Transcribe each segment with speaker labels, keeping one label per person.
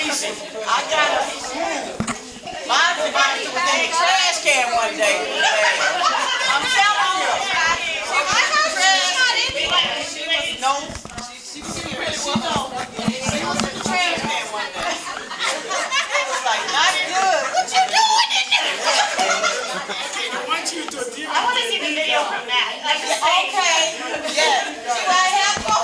Speaker 1: easy. I got a mine was in the trash can one day. I'm telling you. No, she really was. She was in the trash can one day. It was like not good.
Speaker 2: What you doing in there?
Speaker 3: I want you to deal
Speaker 2: I want to see the video from that.
Speaker 1: Okay. Yeah. See what I have for?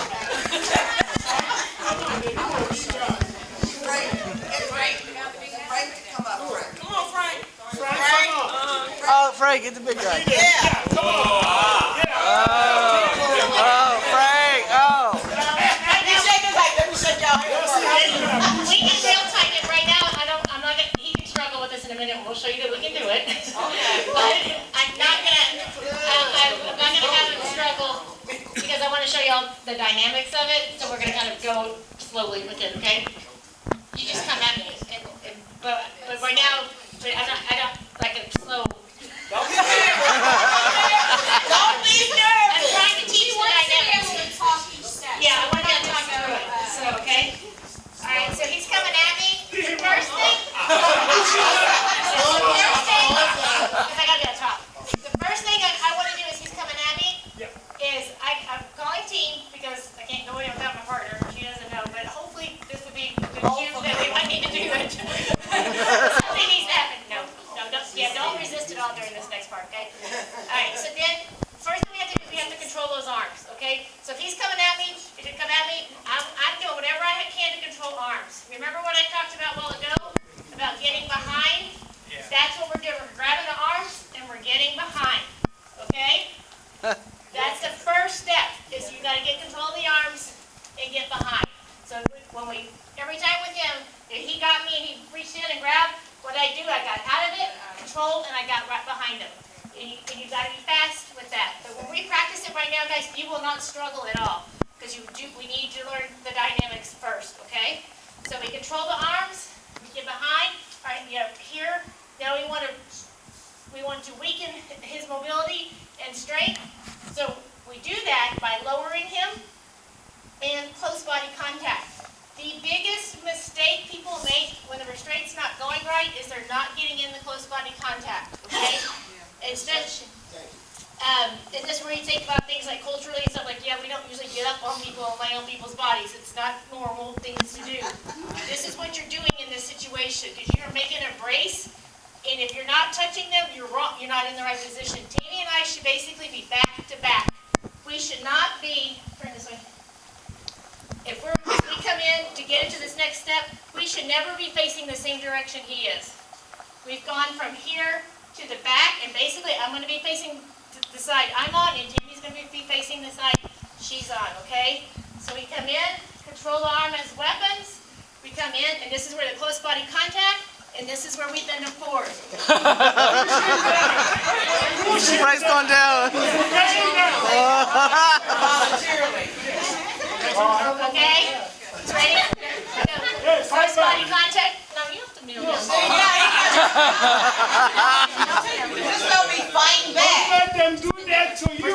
Speaker 4: Oh, Frank, get the big guy.
Speaker 1: Yeah.
Speaker 3: Come on.
Speaker 4: Oh, Frank. Oh.
Speaker 1: Let me shake it like, let me shake y'all here first.
Speaker 2: We can real tighten it right now. I'm not gonna. He can struggle with this in a minute. We'll show you that we can do it. But I'm not gonna have him struggle because I want to show you all the dynamics of it. So we're gonna kind of go slowly with it. Okay? You just come at me, but right now, I don't like a slow.
Speaker 1: Don't be nervous. Don't be nervous.
Speaker 2: I'm trying to teach the dynamics. Yeah, I want to talk through it. So, okay? All right, so he's coming at me. The first thing, because I got to be on top. The first thing I want to do is he's coming at me, is I'm calling team because I can't go in without my partner. She doesn't know, but hopefully this would be the cue that we might need to do it. Something needs to happen. Don't resist at all during this next part, okay? All right, so then, first thing we have to do is we have to control those arms, okay? So if he's coming at me, I'm doing whatever I can to control arms. Remember what I talked about a while ago? About getting behind? Yeah. That's what we're doing. We're grabbing the arms and we're getting behind, okay? That's the first step, is you got to get control of the arms and get behind. So every time with him, if he got me and he reached in and grabbed, what I do, I got out of it, controlled, and I got right behind him. And you got to be fast with that. But when we practice it right now, guys, you will not struggle at all. Because we need to learn the dynamics first, okay? So we control the arms, we get behind. All right, here. Now we want to weaken his mobility and strength. So we do that by lowering him and close body contact. The biggest mistake people make when the restraint's not going right is they're not getting in the close body contact, okay? Instead, and this is where you think about things like culturally and stuff like, we don't usually get up on people and lay on people's bodies. It's not normal things to do. This is what you're doing in this situation because you're making a brace, and if you're not touching them, you're wrong. You're not in the right position. Tammy and I should basically be back to back. We should not be, turn this way. If we come in to get into this next step, we should never be facing the same direction he is. We've gone from here to the back, and basically I'm going to be facing the side I'm on, and Tammy's going to be facing the side she's on, okay? So we come in, control the arm as weapons. We come in, and this is where the close body contact, and this is where we bend them forward.
Speaker 4: Frank's going down.
Speaker 1: Voluntarily.
Speaker 2: Okay? Ready? Close body contact. No, you have to kneel down.
Speaker 1: Just don't be fighting back.
Speaker 3: Don't let them do that to you.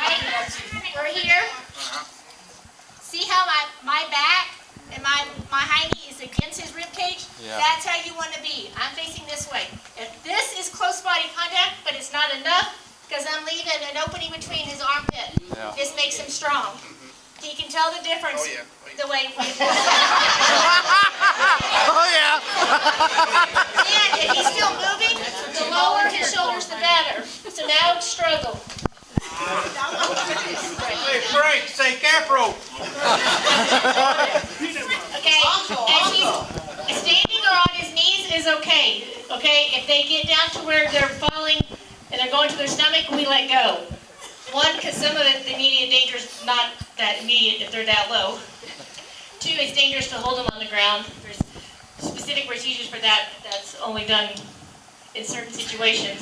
Speaker 2: Right? We're here. See how my back and my hiney is against his rib cage? Yeah. That's how you want to be. I'm facing this way. If this is close body contact, but it's not enough, because I'm leaving an opening between his armpit. Yeah. This makes him strong. He can tell the difference the way we
Speaker 4: Oh, yeah.
Speaker 2: And if he's still moving, the lower his shoulders, the better. So now struggle.
Speaker 5: Hey, Frank, say capro.
Speaker 2: Okay, and he's standing or on his knees is okay. Okay, if they get down to where they're falling and they're going to their stomach, we let go. One, because some of the immediate danger is not that immediate if they're that low. Two, it's dangerous to hold them on the ground. There's specific procedures for that. That's only done in certain situations.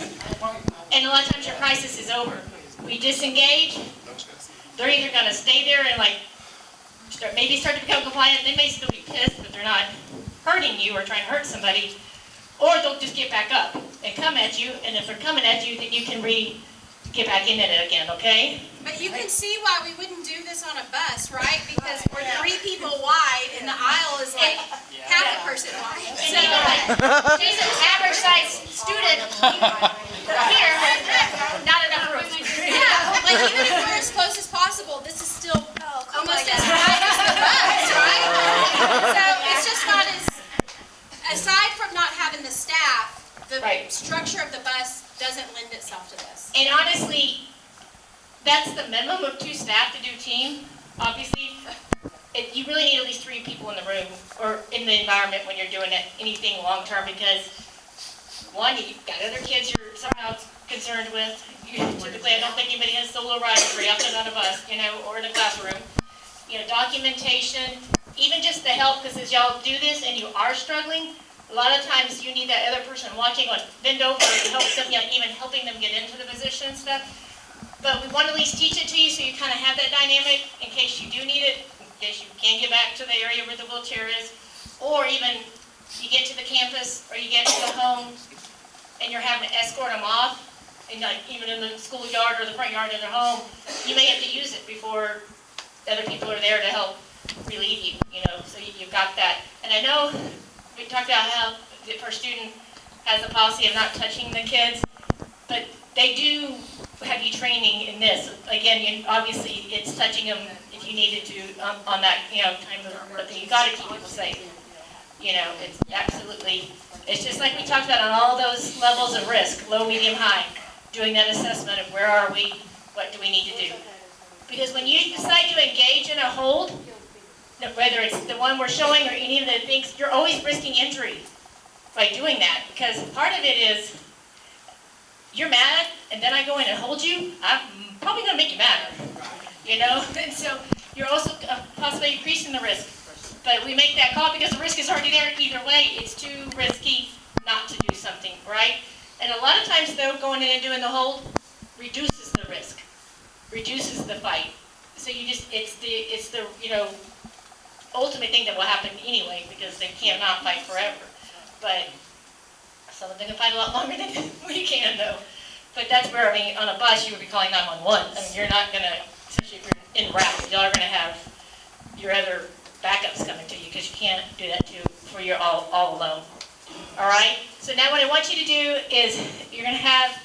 Speaker 2: And a lot of times your crisis is over. We disengage. They're either going to stay there and maybe start to become compliant. They may still be pissed, but they're not hurting you or trying to hurt somebody. Or they'll just get back up and come at you. And if they're coming at you, then you can get back in it again, okay?
Speaker 6: But you can see why we wouldn't do this on a bus, right? Because we're 3 people wide and the aisle is like
Speaker 2: person why. And you know, like, she's an average size student here, not enough room.
Speaker 6: Yeah, like even if we're as close as possible, this is still almost as wide as the bus, right? So it's just not as, aside from not having the staff, the structure of the bus doesn't lend itself to this.
Speaker 2: And honestly, that's the minimum of 2 staff to do team. Obviously, you really need at least 3 people in the room or in the environment when you're doing anything long term, because one, you've got other kids you're somehow concerned with. Typically, I don't think anybody has solo rides free up and on a bus, or in a classroom. Documentation, even just the help, because as y'all do this and you are struggling, a lot of times you need that other person watching on bend over and help them, even helping them get into the position and stuff. But we want to at least teach it to you so you kind of have that dynamic in case you do need it, in case you can't get back to the area where the wheelchair is, or even you get to the campus or you get to the home and you're having to escort them off, and even in the schoolyard or the front yard of their home, you may have to use it before other people are there to help relieve you, so you've got that. And I know we talked about how the first student has a policy of not touching the kids, but they do have you training in this. Again, obviously it's touching them if you needed to on that, time of, but you got to keep people safe. It's absolutely, it's just like we talked about on all those levels of risk, low, medium, high, doing that assessment of where are we, what do we need to do. Because when you decide to engage in a hold, whether it's the one we're showing or any of the things, you're always risking injury by doing that. Because part of it is, you're mad, and then I go in and hold you, I'm probably going to make you mad, And so you're also possibly increasing the risk. But we make that call because the risk is already there either way. It's too risky not to do something, right? And a lot of times, though, going in and doing the hold reduces the risk, reduces the fight. So it's the ultimate thing that will happen anyway, because they cannot fight forever. But some of them can fight a lot longer than we can, though. But that's where, on a bus, you would be calling 911. You're not going to, especially if you're en route, y'all are going to have your other backups coming to you, because you can't do that for you're all alone. All right? So now what I want you to do is you're going to have,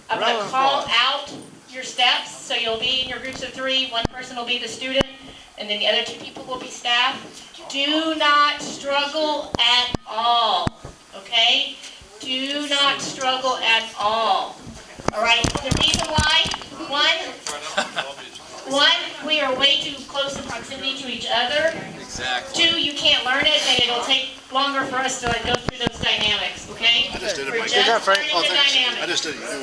Speaker 2: I'm going to call out your steps. So you'll be in your groups of 3. One person will be the student, and then the other 2 people will be staff. Do not struggle at all. Okay? Do not struggle at all. All right? The reason why, one, we are way too close in proximity to each other. Exactly. 2, you can't learn it, and it'll take longer for us to go through those dynamics, okay?
Speaker 7: I just did it,
Speaker 2: We're
Speaker 7: Mike.
Speaker 2: just learning the
Speaker 7: thanks.
Speaker 2: dynamics.
Speaker 7: I just did it.
Speaker 6: Okay.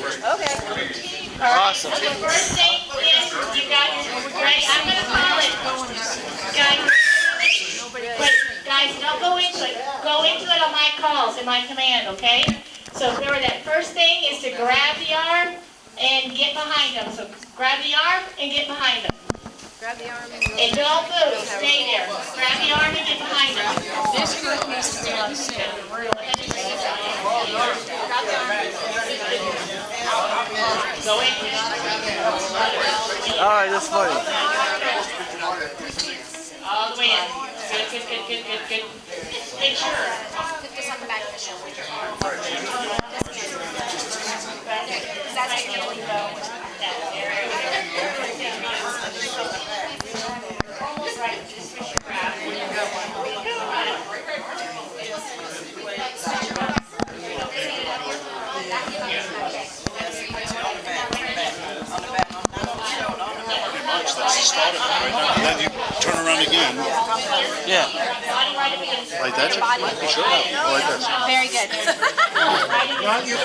Speaker 2: All right,
Speaker 4: Awesome.
Speaker 2: so the first thing is, you got your, ready, I'm going to call it. Guys, wait, guys, don't go into it. Go into it on my calls, in my command, okay? So remember, that first thing is to grab the arm and get behind them. So grab the arm and get behind them.
Speaker 6: Grab the arm
Speaker 2: And don't move, stay there. Grab the arm and get behind them.
Speaker 6: This group needs to be on stand.
Speaker 2: Go in.
Speaker 4: All right, that's funny.
Speaker 2: All the way in. Good. Make sure.
Speaker 6: Put this on the back of the shoulder. Because that's handling
Speaker 2: Almost right. Just switch your grab.
Speaker 7: Started right now. And then you turn around again.
Speaker 4: Yeah.
Speaker 7: Like that? You sure? Like this.
Speaker 6: Very good.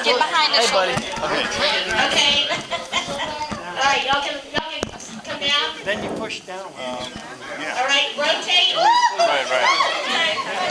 Speaker 6: Get behind us.
Speaker 4: Hey, buddy.
Speaker 2: Okay. All right, y'all can come down.
Speaker 3: Then you push down.
Speaker 2: All right, rotate.
Speaker 7: Right.